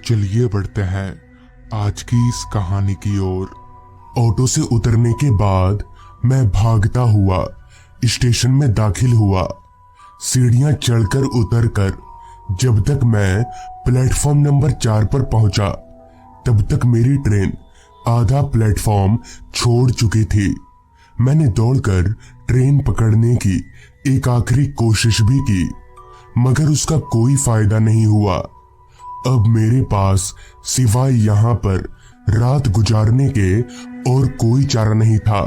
चलिए बढ़ते हैं आज की इस कहानी की ओर। ऑटो से उतरने के बाद मैं भागता हुआ स्टेशन में दाखिल हुआ। सीढ़ियां चढ़कर उतरकर जब तक मैं प्लेटफॉर्म नंबर 4 पर पहुंचा तब तक मेरी ट्रेन आधा प्लेटफॉर्म छोड़ चुकी थी। मैंने दौड़कर ट्रेन पकड़ने की एक आखिरी कोशिश भी की, मगर उसका कोई फायदा नहीं हुआ। अब मेरे पास सिवाय यहाँ पर रात गुजारने के और कोई चारा नहीं था,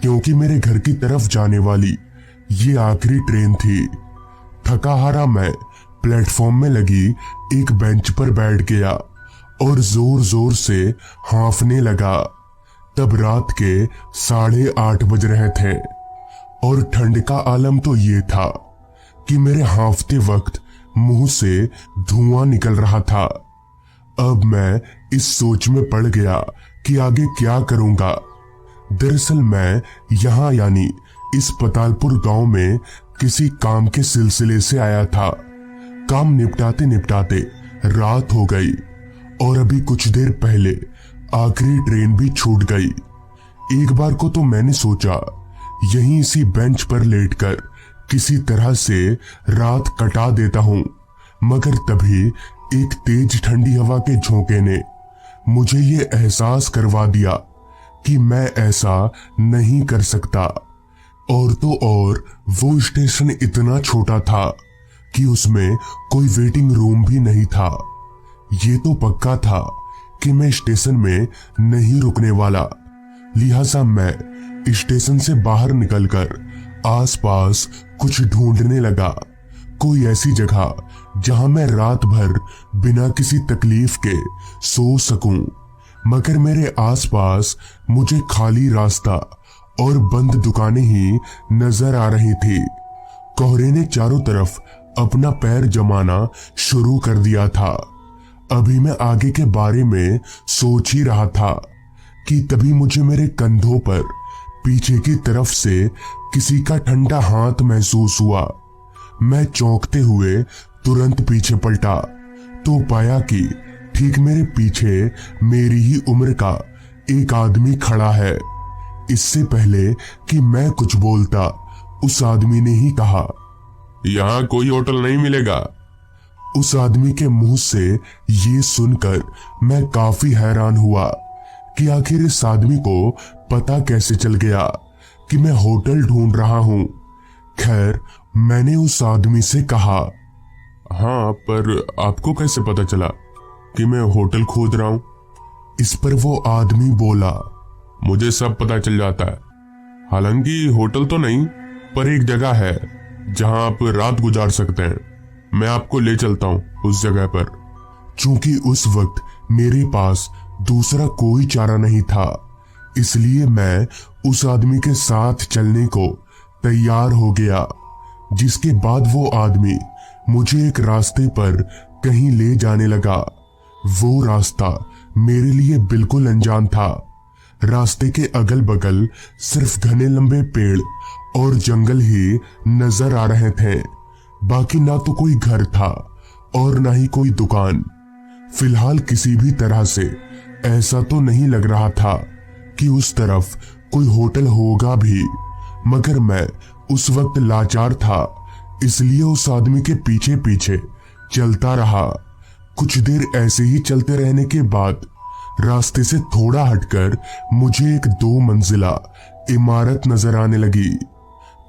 क्योंकि मेरे घर की तरफ जाने वाली ये आखिरी ट्रेन थी। थका हारा मैं प्लेटफॉर्म में लगी एक बेंच पर बैठ गया और जोर जोर से हांफने लगा। तब रात के 8:30 बज रहे थे और ठंड का आलम तो ये था कि मेरे हांफते वक्त मुंह से धुआं निकल रहा था। अब मैं इस सोच में पड़ गया कि आगे क्या करूंगा। दरअसल मैं यहाँ यानी इस पतालपुर गांव में किसी काम के सिलसिले से आया था। काम निपटाते निपटाते रात हो गई और अभी कुछ देर पहले आखिरी ट्रेन भी छूट गई। एक बार को तो मैंने सोचा यहीं इसी बेंच पर लेटकर किसी तरह से रात कटा देता हूं, मगर तभी एक तेज ठंडी हवा के झोंके ने मुझे ये एहसास करवा दिया कि मैं ऐसा नहीं कर सकता। और तो और वो स्टेशन इतना छोटा था कि उसमें कोई वेटिंग रूम भी नहीं था। ये तो पक्का था कि मैं स्टेशन में नहीं रुकने वाला। लिहाजा मैं स्टेशन से बाहर निकलकर आसपास कुछ ढूंढने लगा, कोई ऐसी जगह जहां मैं रात भर बिना किसी तकलीफ के सो सकूं। मगर मेरे आसपास मुझे खाली रास्ता और बंद दुकानें ही नजर आ रही थी। कोहरे ने चारों तरफ अपना पैर जमाना शुरू कर दिया था। अभी मैं आगे के बारे में सोच ही रहा था कि तभी मुझे मेरे कंधों पर पीछे की तरफ से किसी का ठंडा हाथ महसूस हुआ। मैं चौंकते हुए तुरंत पीछे पलटा तो पाया कि ठीक मेरे पीछे मेरी ही उम्र का एक आदमी खड़ा है। इससे पहले कि मैं कुछ बोलता उस आदमी ने ही कहा, यहाँ कोई होटल नहीं मिलेगा। उस आदमी के मुंह से ये सुनकर मैं काफी हैरान हुआ कि आखिर इस आदमी को पता कैसे चल गया कि मैं होटल ढूंढ रहा हूं। खैर मैंने उस आदमी से कहा, हाँ, पर आपको कैसे पता चला कि मैं होटल खोज रहा हूं? इस पर वो आदमी बोला, मुझे सब पता चल जाता है। हालांकि होटल तो नहीं, पर एक जगह है जहां आप रात गुजार सकते हैं। मैं आपको ले चलता हूं उस जगह पर। चूंकि उस वक्त मेरे पास दूसरा कोई चारा नहीं था, इसलिए मैं उस आदमी के साथ चलने को तैयार हो गया। जिसके बाद वो आदमी मुझे एक रास्ते पर कहीं ले जाने लगा। वो रास्ता मेरे लिए बिल्कुल अनजान था। रास्ते के अगल बगल सिर्फ घने लंबे पेड़ और जंगल ही नजर आ रहे थे। बाकी ना तो कोई घर था और ना ही कोई दुकान। फिलहाल किसी भी तरह से ऐसा तो नहीं लग रहा था कि उस तरफ कोई होटल होगा भी, मगर मैं उस वक्त लाचार था, इसलिए उस आदमी के पीछे पीछे चलता रहा। कुछ देर ऐसे ही चलते रहने के बाद रास्ते से थोड़ा हटकर मुझे एक 2 मंजिला इमारत नजर आने लगी।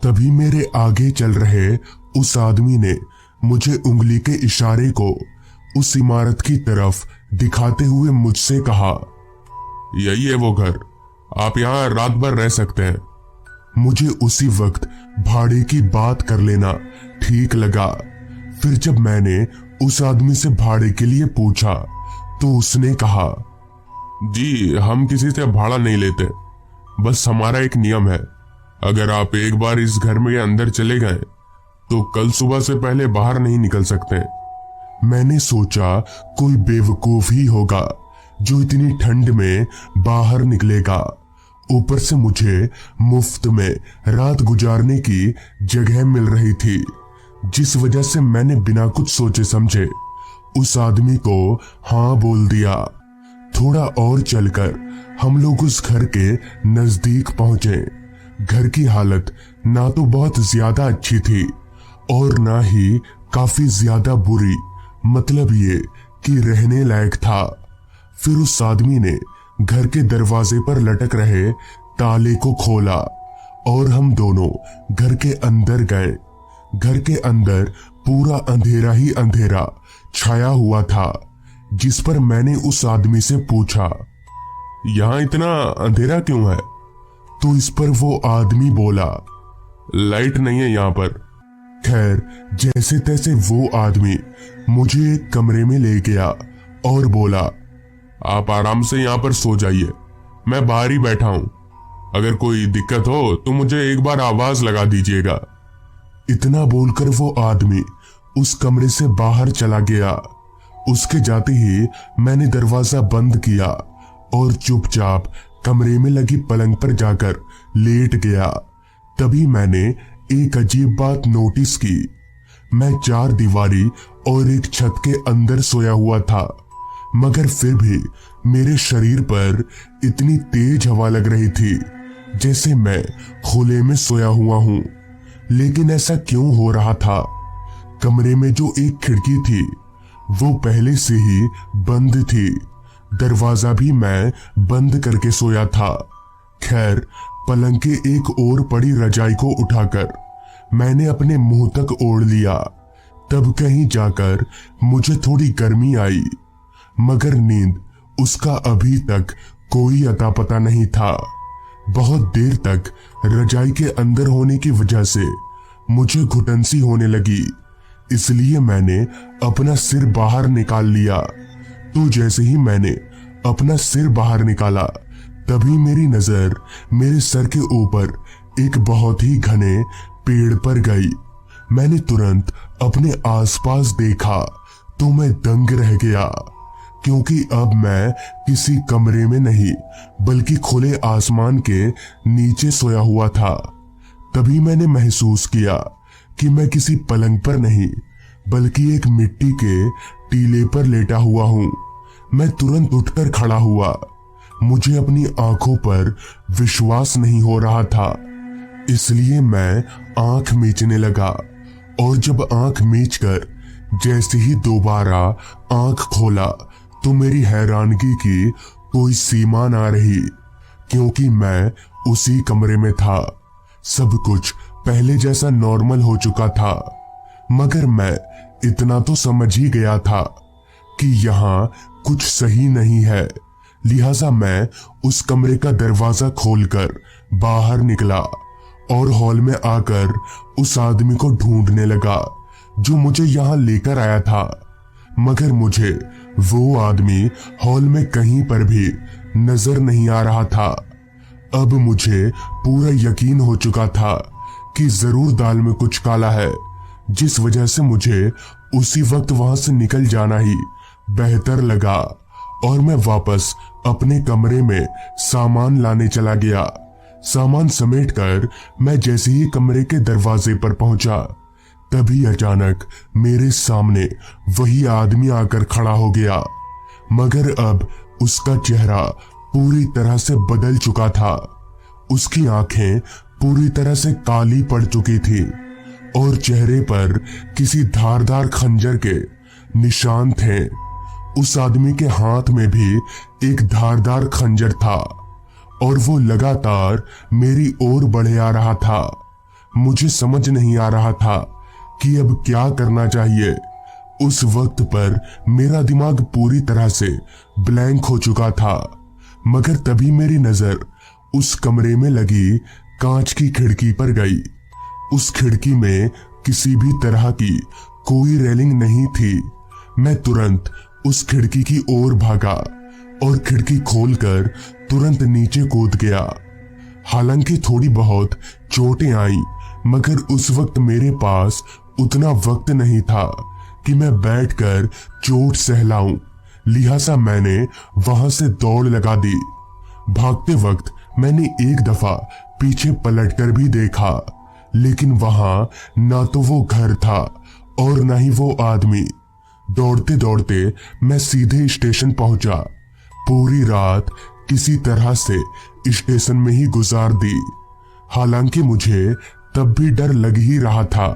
तभी मेरे आगे चल रहे उस आदमी ने मुझे उंगली के इशारे को उस इमारत की तरफ दिखाते हुए मुझसे कहा, यही है वो घर, आप यहाँ रात भर रह सकते हैं। मुझे उसी वक्त भाड़े की बात कर लेना ठीक लगा। फिर जब मैंने उस आदमी से भाड़े के लिए पूछा तो उसने कहा, जी, हम किसी से भाड़ा नहीं लेते, बस हमारा एक नियम है, अगर आप एक बार इस घर में अंदर चले गए तो कल सुबह से पहले बाहर नहीं निकल सकते। मैंने सोचा कोई बेवकूफ ही होगा जो इतनी ठंड में बाहर निकलेगा। ऊपर से मुझे मुफ्त में रात गुजारने की जगह मिल रही थी, जिस वजह से मैंने बिना कुछ सोचे समझे उस आदमी को हाँ बोल दिया। थोड़ा और चलकर हम लोग उस घर के नजदीक पहुंचे। घर की हालत ना तो बहुत ज्यादा अच्छी थी और ना ही काफी ज्यादा बुरी, मतलब ये कि रहने लायक था। फिर उस आदमी ने घर के दरवाजे पर लटक रहे ताले को खोला और हम दोनों घर के अंदर गए। घर के अंदर पूरा अंधेरा ही अंधेरा छाया हुआ था, जिस पर मैंने उस आदमी से पूछा, यहाँ इतना अंधेरा क्यों है? तो इस पर वो आदमी बोला, लाइट नहीं है यहाँ पर। खैर, जैसे तैसे वो आदमी मुझे एक कमरे में ले गया और बोला, आप आराम से यहाँ पर सो जाइए, मैं बाहर ही बैठा हूं। अगर कोई दिक्कत हो तो मुझे एक बार आवाज लगा दीजिएगा। इतना बोलकर वो आदमी उस कमरे से बाहर चला गया। उसके जाते ही मैंने दरवाजा बंद किया और चुपचाप कमरे में लगी पलंग पर जाकर लेट गया। तभी मैंने एक अजीब बात नोटिस की। मैं चार दीवारी और एक छत के अंदर सोया हुआ था, मगर फिर भी मेरे शरीर पर इतनी तेज हवा लग रही थी जैसे मैं खुले में सोया हुआ हूं। लेकिन ऐसा क्यों हो रहा था? कमरे में जो एक खिड़की थी वो पहले से ही बंद थी। दरवाजा भी मैं बंद करके सोया था। खैर, पलंग के एक ओर पड़ी रजाई को उठाकर मैंने अपने मुंह तक ओढ़ लिया। तब कहीं जाकर मुझे थोड़ी गर्मी आई, मगर नींद उसका अभी तक कोई अता पता नहीं था। बहुत देर तक रजाई के अंदर होने की वजह से मुझे घुटन सी होने लगी, इसलिए मैंने अपना सिर बाहर निकाल लिया। तो जैसे ही मैंने अपना सिर बाहर निकाला, तभी मेरी नजर मेरे सर के ऊपर एक बहुत ही घने पेड़ पर गई। मैंने तुरंत अपने आसपास देखा तो मैं दंग रह गया, क्योंकि अब मैं किसी कमरे में नहीं बल्कि खुले आसमान के नीचे सोया हुआ था। तभी मैंने महसूस किया कि मैं किसी पलंग पर नहीं बल्कि एक मिट्टी के टीले पर लेटा हुआ हूं। मैं तुरंत उठकर खड़ा हुआ। मुझे अपनी आंखों पर विश्वास नहीं हो रहा था, इसलिए मैं आंख मीचने लगा। और जब आंख मीचकर जैसे ही दोबारा आंख खोला तो मेरी हैरानगी की कोई सीमा ना रही, क्योंकि मैं उसी कमरे में था। सब कुछ पहले जैसा नॉर्मल हो चुका था, मगर मैं इतना तो समझ ही गया था कि यहाँ कुछ सही नहीं है। लिहाजा मैं उस कमरे का दरवाजा खोलकर बाहर निकला और हॉल में आकर उस आदमी को ढूंढने लगा जो मुझे यहाँ लेकर आया था, मगर मुझे वो आदमी हॉल में कहीं पर भी नजर नहीं आ रहा था। अब मुझे पूरा यकीन हो चुका था कि जरूर दाल में कुछ काला है, जिस वजह से मुझे उसी वक्त वहां से निकल जाना ही बेहतर लगा और मैं वापस अपने कमरे में सामान लाने चला गया। सामान समेटकर मैं जैसे ही कमरे के दरवाजे पर पहुंचा, तभी अचानक मेरे सामने वही आदमी आकर खड़ा हो गया, मगर अब उसका चेहरा पूरी तरह से बदल चुका था। उसकी आंखें पूरी तरह से काली पड़ चुकी थी और चेहरे पर किसी धारदार खंजर के निशान थे। उस आदमी के हाथ में भी एक धारदार खंजर था और वो लगातार मेरी ओर बढ़े आ रहा था। मुझे समझ नहीं आ रहा था कि अब क्या करना चाहिए। उस वक्त पर मेरा दिमाग पूरी तरह से ब्लैंक हो चुका था, मगर तभी मेरी नजर उस कमरे में लगी कांच की खिड़की पर गई। उस खिड़की में किसी भी तरह की कोई रेलिंग नहीं थी। मैं तुरंत उस खिड़की की ओर भागा और खिड़की खोलकर तुरंत नीचे कूद गया। हालांकि थोड़ी बहुत चोटें आई, मगर उस वक्त मेरे पास उतना वक्त नहीं था कि मैं बैठकर चोट सहलाऊं। लिहाजा मैंने वहां से दौड़ लगा दी। भागते वक्त मैंने एक दफा पीछे पलटकर भी देखा, लेकिन वहां ना तो वो घर था और ना ही वो आदमी। दौड़ते दौड़ते मैं सीधे स्टेशन पहुंचा। पूरी रात किसी तरह से स्टेशन में ही गुजार दी। हालांकि मुझे तब भी डर लग ही रहा था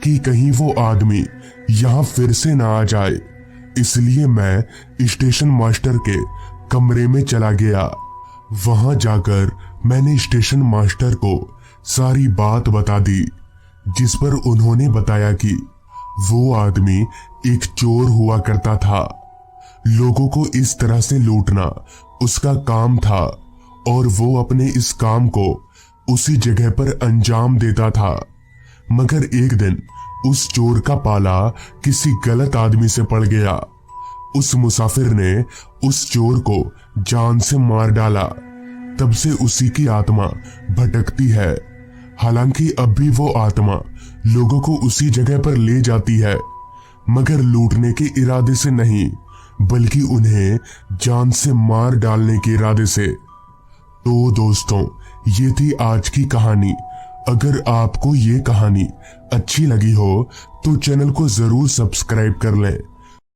कि कहीं वो आदमी यहां फिर से ना आ जाए, इसलिए मैं स्टेशन मास्टर के कमरे में चला गया। वहां जाकर मैंने स्टेशन मास्टर को सारी बात बता दी, जिस पर उन्होंने बताया कि वो आदमी एक चोर हुआ करता था। लोगों को इस तरह से लूटना उसका काम था और वो अपने इस काम को उसी जगह पर अंजाम देता था। मगर एक दिन उस चोर का पाला किसी गलत आदमी से पड़ गया। उस मुसाफिर ने उस चोर को जान से मार डाला। तब से उसी की आत्मा भटकती है। हालांकि अब भी वो आत्मा लोगों को उसी जगह पर ले जाती है, मगर लूटने के इरादे से नहीं, बल्कि उन्हें जान से मार डालने के इरादे से। तो दोस्तों, ये थी आज की कहानी। अगर आपको ये कहानी अच्छी लगी हो तो चैनल को जरूर सब्सक्राइब कर लें